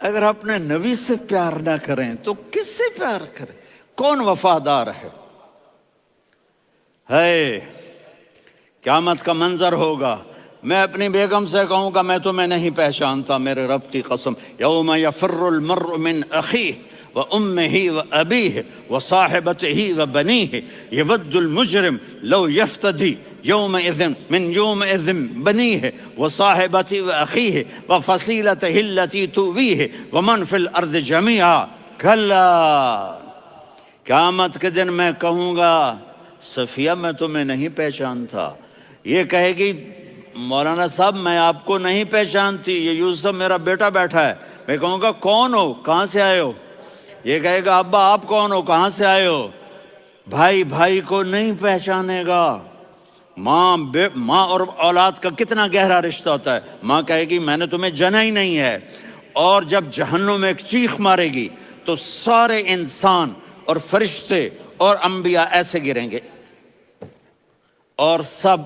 اگر اپنے نبی سے پیار نہ کریں تو کس سے پیار کریں؟ کون وفادار ہے؟ قیامت کا منظر ہوگا، میں اپنی بیگم سے کہوں گا میں تمہیں نہیں پہچانتا، میرے رب کی قسم، یوم یفر المرء من اخیہ وامہ وابیہ وصاحبتہ وبنیہ یود المجرم لو یفتدی یومئذ من یومئذ بنیہ وصاحبتہ واخیہ وفصیلتہ التی تؤویہ ومن فی الارض جمیعا کلا، قیامت کے دن میں کہوں گا صفیہ میں تمہیں نہیں پہچانتا، یہ کہے گی مولانا صاحب میں آپ کو نہیں پہچانتی، یہ یوسف میرا بیٹا بیٹھا ہے، میں کہوں گا کون ہو، کہاں سے آئے ہو؟ یہ کہے گا ابا آپ کون ہو، کہاں سے آئے ہو؟ بھائی بھائی کو نہیں پہچانے گا۔ ماں اور اولاد کا کتنا گہرا رشتہ ہوتا ہے، ماں کہے گی میں نے تمہیں جنا ہی نہیں ہے، اور جب جہنم میں ایک چیخ مارے گی تو سارے انسان اور فرشتے اور انبیاء ایسے گریں گے اور سب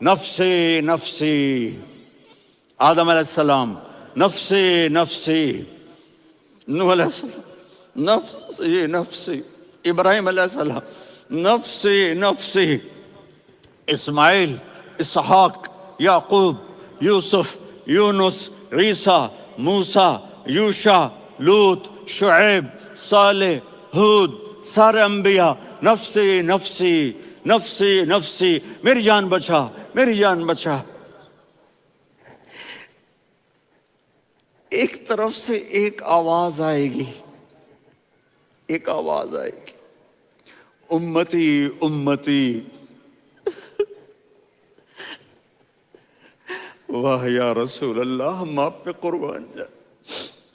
نفسی نفسی، آدم علیہ السلام نفسی نفسی، نوح علیہ السلام نفسی نفسی، ابراہیم علیہ السلام نفسی نفسی، اسماعیل، اسحاق، یعقوب، یوسف، یونس، عیسیٰ، موسیٰ، یوشع، لوط، شعیب، صالح، ہود، سارے انبیاء نفسی نفسی نفسی نفسی، میری جان بچا میری جان بچا۔ ایک طرف سے ایک آواز آئے گی، ایک آواز آئے گی، امتی امتی، واہ یا رسول اللہ ہم آپ پہ قربان جائیں۔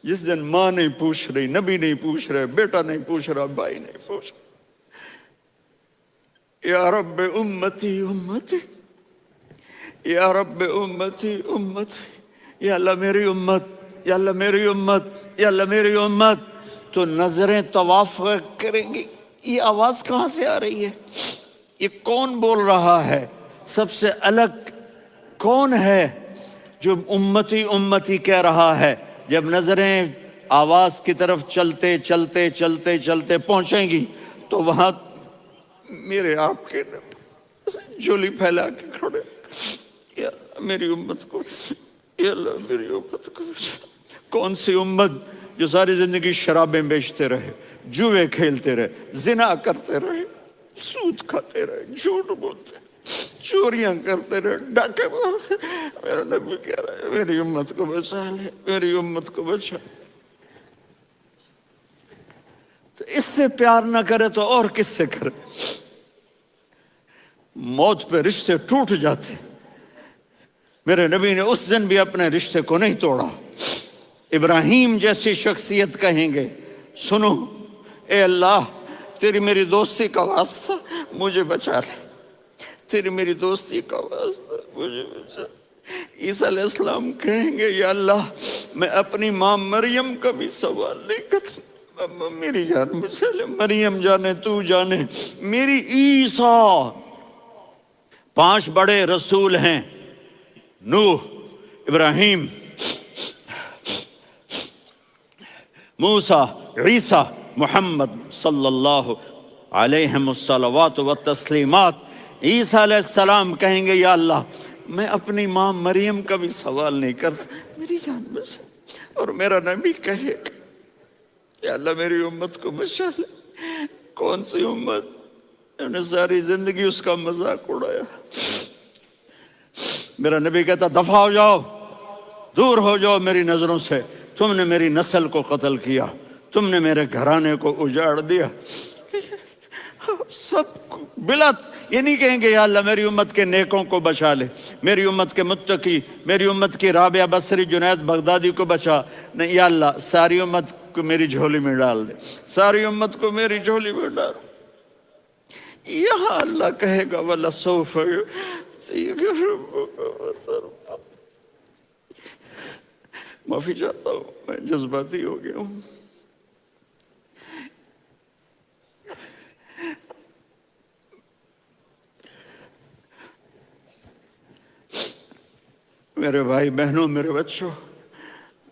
جس دن ماں نہیں پوچھ رہی، نبی نہیں پوچھ رہے، بیٹا نہیں پوچھ رہا، بھائی نہیں پوچھ رہا، یا رب امتی امتی، یا رب امتی امتی، یا اللہ میری امت، یا اللہ میری امت، یا اللہ میری امت، تو نظریں طواف کریں گی، یہ آواز کہاں سے آ رہی ہے؟ یہ کون بول رہا ہے؟ سب سے الگ کون ہے جو امتی امتی کہہ رہا ہے؟ جب نظریں آواز کی طرف چلتے چلتے چلتے چلتے پہنچیں گی تو وہاں میرے آپ کے جولی پھیلا کے کھڑے، یا اللہ میری امت کو، یا اللہ میری امت کو۔ کون سی امت جو ساری زندگی شرابیں بیچتے رہے، جوئے کھیلتے رہے، زنا کرتے رہے، سود کھاتے رہے، جھوٹ بولتے رہے، چوریاں کرتے رہے، ڈاکے مارتے رہے، میرا نبی کہہ رہا ہے میری امت کو بچا لے، میری امت کو بچا۔ تو اس سے پیار نہ کرے تو اور کس سے کرے؟ موت پہ رشتے ٹوٹ جاتے، میرے نبی نے اس دن بھی اپنے رشتے کو نہیں توڑا۔ ابراہیم جیسی شخصیت کہیں گے سنو اے اللہ تیری میری دوستی کا واسطہ مجھے بچا لے، تیری میری دوستی کا واسطہ مجھے بچا۔ عیسیٰ علیہ السلام کہیں گے یا اللہ میں اپنی ماں مریم کا بھی سوال نہیں کرتا، میری جان بچا لے، مریم جانے تو جانے میری عیسیٰ۔ 5 بڑے رسول ہیں، نوح، ابراہیم، موسیٰ، عیسیٰ، محمد صلی اللہ علیہ الصلوات والتسلیمات۔ عیسیٰ علیہ السلام کہیں گے یا اللہ میں اپنی ماں مریم کا بھی سوال نہیں کرتا، میری جان بچا۔ اور میرا نبی کہے یا اللہ میری امت کو بچا لے۔ کون سی امت؟ انہوں نے ساری زندگی اس کا مذاق اڑایا۔ میرا نبی کہتا دفع ہو جاؤ، دور ہو جاؤ میری نظروں سے، تم نے میری نسل کو قتل کیا، تم نے میرے گھرانے کو اجاڑ دیا۔ سب کو بلا یہ نہیں کہیں گے یا اللہ میری امت کے نیکوں کو بچا لے، میری امت کے متقی، میری امت کی رابعہ بصری جنید بغدادی کو بچا، نہیں یا اللہ ساری امت کو میری جھولی میں ڈال دے، ساری امت کو میری جھولی میں ڈال۔ یہاں اللہ کہے گا وَلَسَوْفَ يُعْطِيكَ رَبُّكَ فَتَرْضَىٰ۔ معافی چاہتا ہوں میں جذباتی ہو گیا ہوں۔ میرے بھائی بہنوں، میرے بچوں،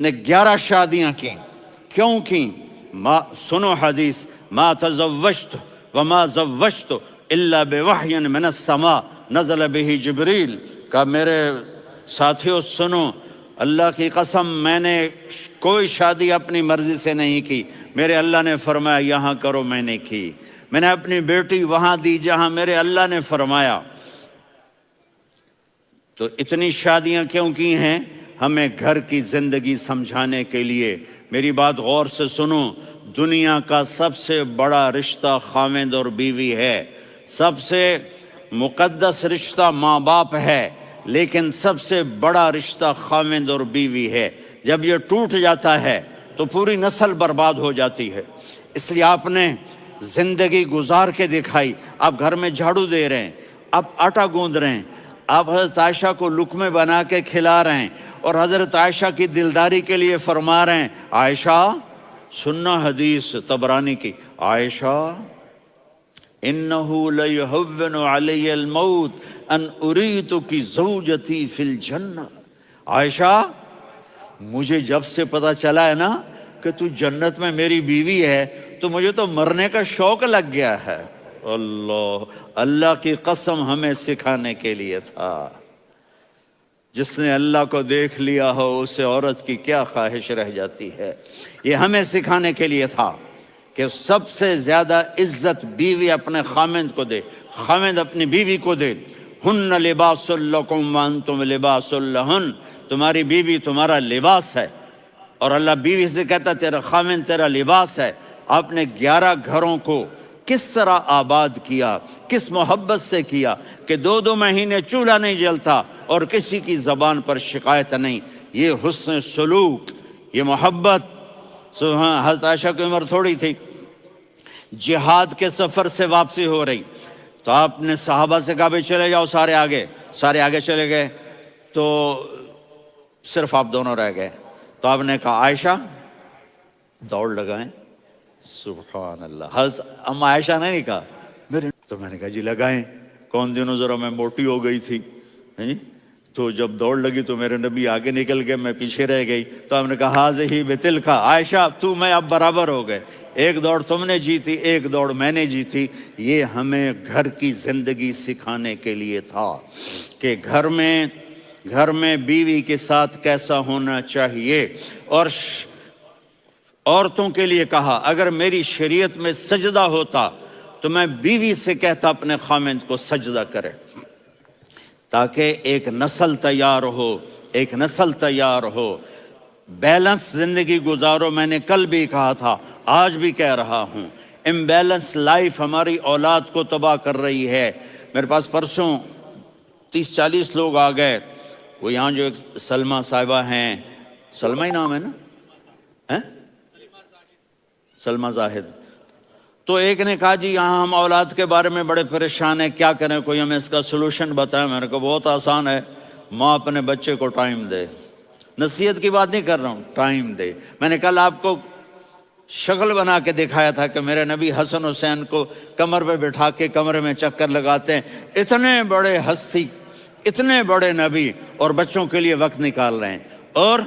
نے 11 شادیاں کی. کیوں کی؟ سنو حدیث، ما تزوجت وما زوجت الا بوحی من السماء نزل به جبریل. کہ میرے ساتھیوں سنو، اللہ کی قسم میں نے کوئی شادی اپنی مرضی سے نہیں کی، میرے اللہ نے فرمایا یہاں کرو، میں نے کی. میں نے اپنی بیٹی وہاں دی جہاں میرے اللہ نے فرمایا. تو اتنی شادیاں کیوں کی ہیں؟ ہمیں گھر کی زندگی سمجھانے کے لیے. میری بات غور سے سنو، دنیا کا سب سے بڑا رشتہ خاوند اور بیوی ہے. سب سے مقدس رشتہ ماں باپ ہے، لیکن سب سے بڑا رشتہ خاوند اور بیوی ہے. جب یہ ٹوٹ جاتا ہے تو پوری نسل برباد ہو جاتی ہے. اس لیے آپ نے زندگی گزار کے دکھائی. آپ گھر میں جھاڑو دے رہے ہیں، آپ آٹا گوندھ رہے ہیں، آپ حضرت عائشہ کو لقمے بنا کے کھلا رہے ہیں، اور حضرت عائشہ کی دلداری کے لیے فرما رہے ہیں عائشہ سننا حدیث طبرانی کی، عائشہ انہو لیہون علی الموت ان اریتک زوجتی فی الجنہ. عائشہ مجھے جب سے پتا چلا ہے نا کہ تو جنت میں میری بیوی ہے تو مجھے تو مرنے کا شوق لگ گیا ہے. اللہ کی قسم ہمیں سکھانے کے لیے تھا. جس نے اللہ کو دیکھ لیا ہو اسے عورت کی کیا خواہش رہ جاتی ہے. یہ ہمیں سکھانے کے لیے تھا کہ سب سے زیادہ عزت بیوی اپنے خاوند کو دے، خاوند اپنی بیوی کو دے. ہن لباس لکم وانتم لباس لہن، تمہاری بیوی تمہارا لباس ہے. اور اللہ بیوی سے کہتا تیرا خاوند تیرا لباس ہے. آپ نے 11 گھروں کو کس طرح آباد کیا، کس محبت سے کیا کہ 2 مہینے چولہا نہیں جلتا اور کسی کی زبان پر شکایت نہیں. یہ حسن سلوک، یہ محبت. حضرت عائشہ کی عمر تھوڑی تھی، جہاد کے سفر سے واپسی ہو رہی تو آپ نے صحابہ سے کہا بھائی چلے جاؤ، سارے آگے چلے گئے تو صرف آپ دونوں رہ گئے. تو آپ نے کہا عائشہ دوڑ لگائیں. سبحان اللہ. حضرت اما عائشہ نے نہیں کہا تو میں نے کہا جی لگائیں. کون دنوں ذرا میں موٹی ہو گئی تھی، تو جب دوڑ لگی تو میرے نبی آگے نکل گئے، میں پیچھے رہ گئی. تو ہم نے کہا ہاذہ بتلک، عائشہ تو میں اب برابر ہو گئے، ایک دوڑ تم نے جیتی، ایک دوڑ میں نے جیتی. یہ ہمیں گھر کی زندگی سکھانے کے لیے تھا کہ گھر میں بیوی کے ساتھ کیسا ہونا چاہیے. اور عورتوں کے لیے کہا اگر میری شریعت میں سجدہ ہوتا تو میں بیوی سے کہتا اپنے خاوند کو سجدہ کرے، تاکہ ایک نسل تیار ہو. بیلنس زندگی گزارو. میں نے کل بھی کہا تھا، آج بھی کہہ رہا ہوں، امبیلنس لائف ہماری اولاد کو تباہ کر رہی ہے. میرے پاس پرسوں 30-40 لوگ آ گئے. وہ یہاں جو ایک سلمہ صاحبہ ہیں، سلمہ ہی نام ہے نا، سلمہ زاہد. تو ایک نے کہا جی یہاں ہم اولاد کے بارے میں بڑے پریشان ہیں، کیا کریں، کوئی ہمیں اس کا سلوشن بتائیں. میں نے کہا بہت آسان ہے، ماں اپنے بچے کو ٹائم دے. نصیحت کی بات نہیں کر رہا ہوں، ٹائم دے. میں نے کل آپ کو شکل بنا کے دکھایا تھا کہ میرے نبی حسن حسین کو کمر پہ بٹھا کے کمرے میں چکر لگاتے ہیں. اتنے بڑے ہستی، اتنے بڑے نبی، اور بچوں کے لیے وقت نکال رہے ہیں اور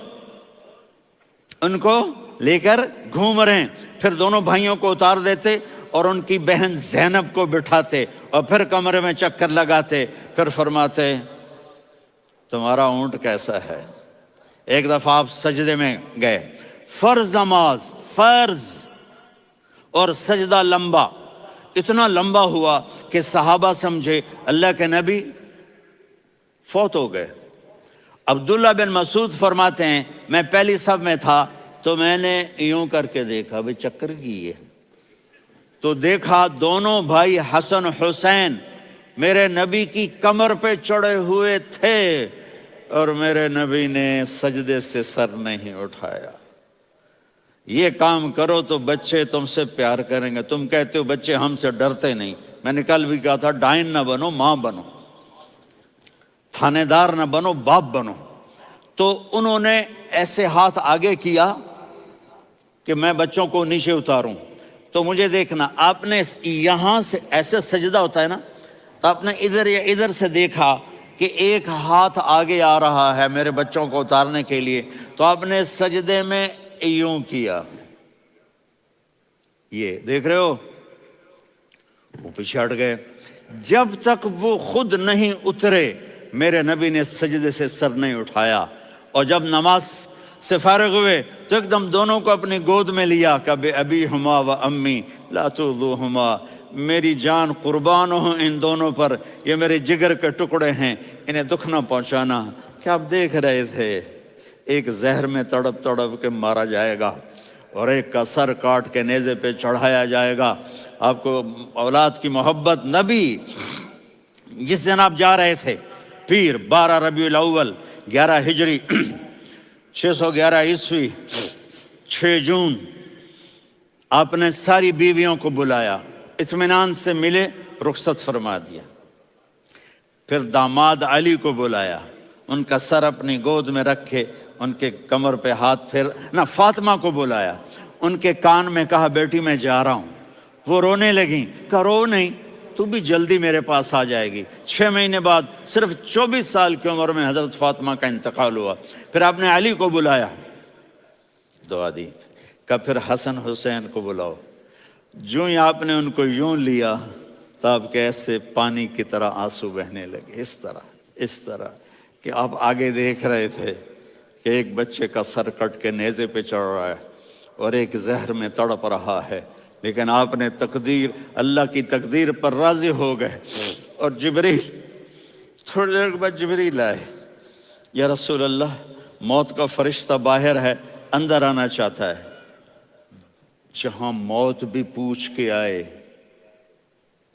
ان کو لے کر گھوم رہے ہیں. پھر دونوں بھائیوں کو اتار دیتے اور ان کی بہن زینب کو بٹھاتے اور پھر کمرے میں چکر لگاتے. پھر فرماتے تمہارا اونٹ کیسا ہے. ایک دفعہ آپ سجدے میں گئے، فرض نماز، فرض، اور سجدہ لمبا، اتنا لمبا ہوا کہ صحابہ سمجھے اللہ کے نبی فوت ہو گئے. عبداللہ بن مسعود فرماتے ہیں میں پہلی صف میں تھا تو میں نے یوں کر کے دیکھا بھئی چکر کی ہے، تو دیکھا دونوں بھائی حسن حسین میرے نبی کی کمر پہ چڑھے ہوئے تھے اور میرے نبی نے سجدے سے سر نہیں اٹھایا. یہ کام کرو تو بچے تم سے پیار کریں گے. تم کہتے ہو بچے ہم سے ڈرتے نہیں. میں نے کل بھی کہا تھا ڈائن نہ بنو، ماں بنو، تھانے دار نہ بنو، باپ بنو. تو انہوں نے ایسے ہاتھ آگے کیا کہ میں بچوں کو نیچے اتاروں. تو مجھے دیکھنا، آپ نے یہاں سے ایسے سجدہ ہوتا ہے نا، تو آپ نے ادھر یا ادھر سے دیکھا کہ ایک ہاتھ آگے آ رہا ہے میرے بچوں کو اتارنے کے لیے، تو آپ نے سجدے میں یوں کیا، یہ دیکھ رہے ہو، وہ پیچھے ہٹ گئے۔ جب تک وہ خود نہیں اترے میرے نبی نے سجدے سے سر نہیں اٹھایا، اور جب نماز سے فارغ ہوئے تو ایک دم دونوں کو اپنی گود میں لیا کہ ابی ہما و امی لا تؤذوہما، میری جان قربان ہو ان دونوں پر، یہ میرے جگر کے ٹکڑے ہیں، انہیں دکھ نہ پہنچانا۔ کیا آپ دیکھ رہے تھے ایک زہر میں تڑپ تڑپ کے مارا جائے گا، اور ایک کا سر کاٹ کے نیزے پہ چڑھایا جائے گا۔ آپ کو اولاد کی محبت، نبی جس دن آپ جا رہے تھے پیر 12 ربیع الاول 11 ہجری 611 عیسوی 6 جون، آپ نے ساری بیویوں کو بلایا، اطمینان سے ملے، رخصت فرما دیا۔ پھر داماد علی کو بلایا، ان کا سر اپنی گود میں رکھے، ان کے کمر پہ ہاتھ پھیر نہ، فاطمہ کو بلایا، ان کے کان میں کہا بیٹی میں جا رہا ہوں۔ وہ رونے لگیں، کہا رو نہیں، تو بھی جلدی میرے پاس آ جائے گی۔ 6 مہینے بعد صرف 24 سال کی عمر میں حضرت فاطمہ کا انتقال ہوا۔ پھر آپ نے علی کو بلایا، دعا دی، کہ پھر حسن حسین کو بلاؤ۔ جو ہی آپ نے ان کو یوں لیا تو آپ کے ایسے پانی کی طرح آنسو بہنے لگے، اس طرح کہ آپ آگے دیکھ رہے تھے کہ ایک بچے کا سر کٹ کے نیزے پہ چڑھ رہا ہے اور ایک زہر میں تڑپ رہا ہے، لیکن آپ نے تقدیر، اللہ کی تقدیر پر راضی ہو گئے۔ اور جبریل، تھوڑی دیر کے بعد جبریل آئے، یا رسول اللہ موت کا فرشتہ باہر ہے، اندر آنا چاہتا ہے۔ جہاں موت بھی پوچھ کے آئے،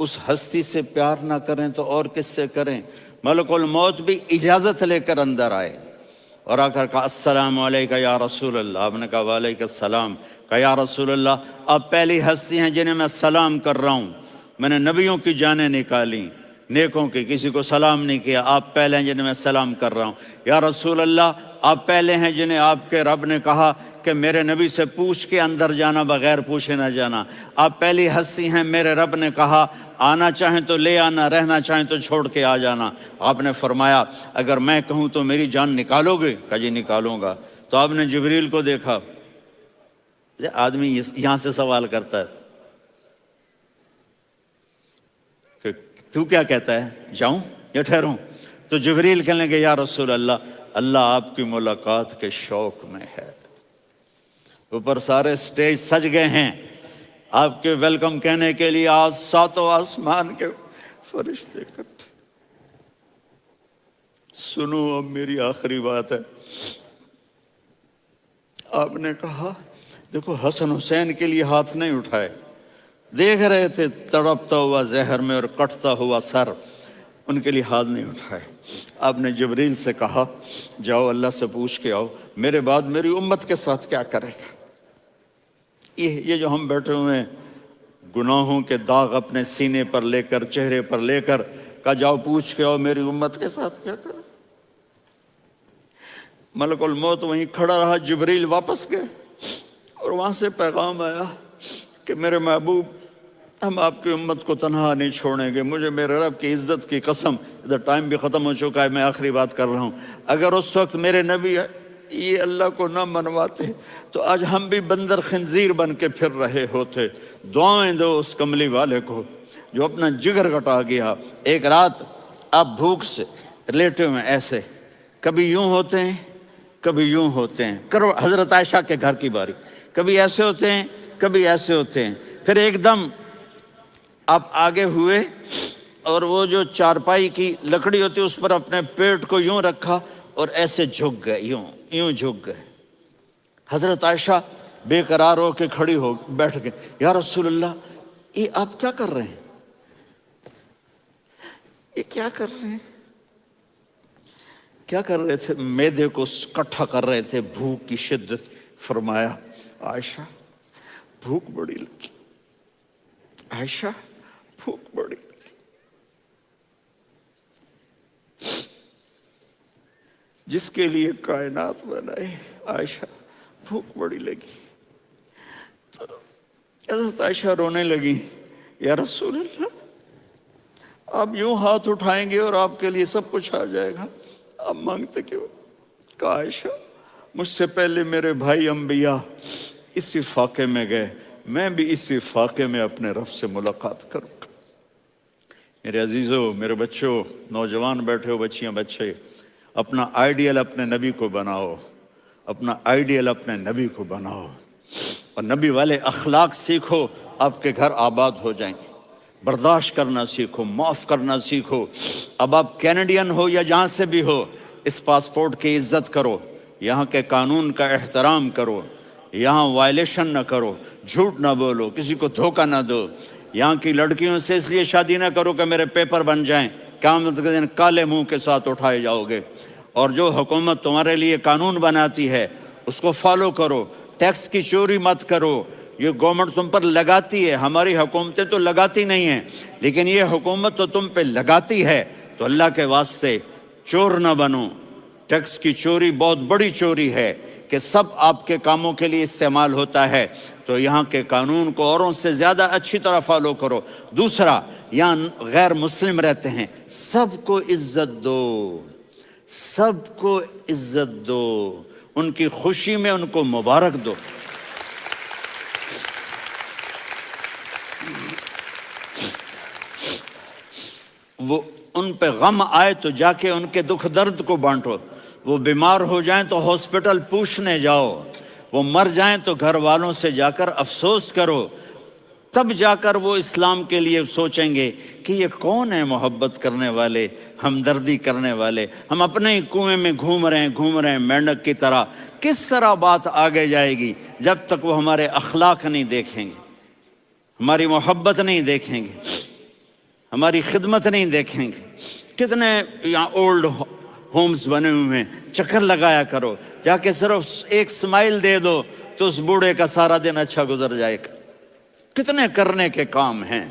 اس ہستی سے پیار نہ کریں تو اور کس سے کریں؟ ملک الموت بھی اجازت لے کر اندر آئے اور آ کر کہا السلام علیکہ یا رسول اللہ۔ آپ نے کہا وعلیکم السلام۔ کہا یا رسول اللہ آپ پہلی ہستی ہیں جنہیں میں سلام کر رہا ہوں، میں نے نبیوں کی جانیں نکالی، نیکوں کی، کسی کو سلام نہیں کیا، آپ پہلے ہیں جنہیں میں سلام کر رہا ہوں۔ یا رسول اللہ آپ پہلے ہیں جنہیں آپ کے رب نے کہا کہ میرے نبی سے پوچھ کے اندر جانا، بغیر پوچھے نہ جانا۔ آپ پہلی ہستی ہیں، میرے رب نے کہا آنا چاہیں تو لے آنا، رہنا چاہیں تو چھوڑ کے آ جانا۔ آپ نے فرمایا اگر میں کہوں تو میری جان نکالو گے؟ کہا جی نکالوں گا۔ تو آپ نے جبریل کو دیکھا، آدمی یہاں سے سوال کرتا ہے کہ تو کیا کہتا ہے، جاؤں یا ٹھہروں؟ تو جبریل کہنے لگے یا رسول اللہ، اللہ آپ کی ملاقات کے شوق میں ہے۔ اوپر سارے سٹیج سج گئے ہیں آپ کے ویلکم کہنے کے لیے، آج 7 آسمان کے فرشتے اکٹھے۔ سنو اب میری آخری بات ہے۔ آپ نے کہا دیکھو حسن حسین کے لیے ہاتھ نہیں اٹھائے، دیکھ رہے تھے تڑپتا ہوا زہر میں اور کٹتا ہوا سر، ان کے لیے ہاتھ نہیں اٹھائے۔ آپ نے جبریل سے کہا جاؤ اللہ سے پوچھ کے آؤ میرے بعد میری امت کے ساتھ کیا کرے گا۔ یہ جو ہم بیٹھے ہوئے ہیں گناہوں کے داغ اپنے سینے پر لے کر، چہرے پر لے کر، کہا جاؤ پوچھ کے آؤ میری امت کے ساتھ کیا کرے۔ ملک الموت وہیں کھڑا رہا، جبریل واپس گئے اور وہاں سے پیغام آیا کہ میرے محبوب ہم آپ کی امت کو تنہا نہیں چھوڑیں گے، مجھے میرے رب کی عزت کی قسم، ادھر ٹائم بھی ختم ہو چکا ہے، میں آخری بات کر رہا ہوں، اگر اس وقت میرے نبی یہ اللہ کو نہ منواتے تو آج ہم بھی بندر خنزیر بن کے پھر رہے ہوتے۔ دعائیں دو اس کملی والے کو جو اپنا جگر کٹا گیا۔ ایک رات آپ بھوک سے لیٹے ہوئے ایسے، کبھی یوں ہوتے ہیں کبھی یوں ہوتے ہیں، کرو حضرت عائشہ کے گھر کی باری، کبھی ایسے ہوتے ہیں کبھی ایسے ہوتے ہیں، پھر ایک دم آپ آگے ہوئے اور وہ جو چارپائی کی لکڑی ہوتی اس پر اپنے پیٹ کو یوں رکھا اور ایسے جھک گئے، یوں جھک گئے۔ حضرت عائشہ بے قرار ہو کے کھڑی ہو بیٹھ گئے، یا رسول اللہ یہ آپ کیا کر رہے ہیں، یہ کیا کر رہے ہیں؟ کیا کر رہے تھے؟ معدے کو کٹھا کر رہے تھے، بھوک کی شدت۔ فرمایا عائشہ بھوک بڑی لگی، عائشہ بھوک بڑی لگی، جس کے لیے کائنات بنائے، عائشہ بھوک بڑی لگی۔ تو حضرت عائشہ رونے لگی، یا رسول اللہ آپ یوں ہاتھ اٹھائیں گے اور آپ کے لیے سب کچھ آ جائے گا. آپ مانگتے کیوں؟ کاش مجھ سے پہلے میرے بھائی انبیاء اسی فاقے میں گئے، میں بھی اسی فاقے میں اپنے رب سے ملاقات کروں گا. میرے عزیزوں، میرے بچوں، نوجوان بیٹھے ہو، بچیاں بچے، اپنا آئیڈیل اپنے نبی کو بناؤ، اپنا آئیڈیل اپنے نبی کو بناؤ، اور نبی والے اخلاق سیکھو، آپ کے گھر آباد ہو جائیں گے. برداشت کرنا سیکھو، معاف کرنا سیکھو. اب آپ کینیڈین ہو یا جہاں سے بھی ہو، اس پاسپورٹ کی عزت کرو، یہاں کے قانون کا احترام کرو، یہاں وائلیشن نہ کرو، جھوٹ نہ بولو، کسی کو دھوکہ نہ دو. یہاں کی لڑکیوں سے اس لیے شادی نہ کرو کہ میرے پیپر بن جائیں، قیامت کے دن کالے منہ کے ساتھ اٹھائے جاؤ گے. اور جو حکومت تمہارے لیے قانون بناتی ہے اس کو فالو کرو. ٹیکس کی چوری مت کرو. یہ گورنمنٹ تم پر لگاتی ہے، ہماری حکومتیں تو لگاتی نہیں ہیں، لیکن یہ حکومت تو تم پہ لگاتی ہے. تو اللہ کے واسطے چور نہ بنو. ٹیکس کی چوری بہت بڑی چوری ہے کہ سب آپ کے کاموں کے لیے استعمال ہوتا ہے. تو یہاں کے قانون کو اوروں سے زیادہ اچھی طرح فالو کرو. دوسرا، یہاں غیر مسلم رہتے ہیں، سب کو عزت دو، سب کو عزت دو، ان کی خوشی میں ان کو مبارک دو. وہ ان پہ غم آئے تو جا کے ان کے دکھ درد کو بانٹو. وہ بیمار ہو جائیں تو ہاسپٹل پوچھنے جاؤ. وہ مر جائیں تو گھر والوں سے جا کر افسوس کرو. تب جا کر وہ اسلام کے لیے سوچیں گے کہ یہ کون ہے محبت کرنے والے، ہمدردی کرنے والے. ہم اپنے ہی کنویں میں گھوم رہے ہیں مینڈک کی طرح. کس طرح بات آگے جائے گی جب تک وہ ہمارے اخلاق نہیں دیکھیں گے، ہماری محبت نہیں دیکھیں گے، ہماری خدمت نہیں دیکھیں گے. کتنے یہاں اولڈ ہومز بنے ہوئے ہیں، چکر لگایا کرو. جا کے صرف ایک سمائل دے دو تو اس بوڑھے کا سارا دن اچھا گزر جائے گا. کتنے کرنے کے کام ہیں.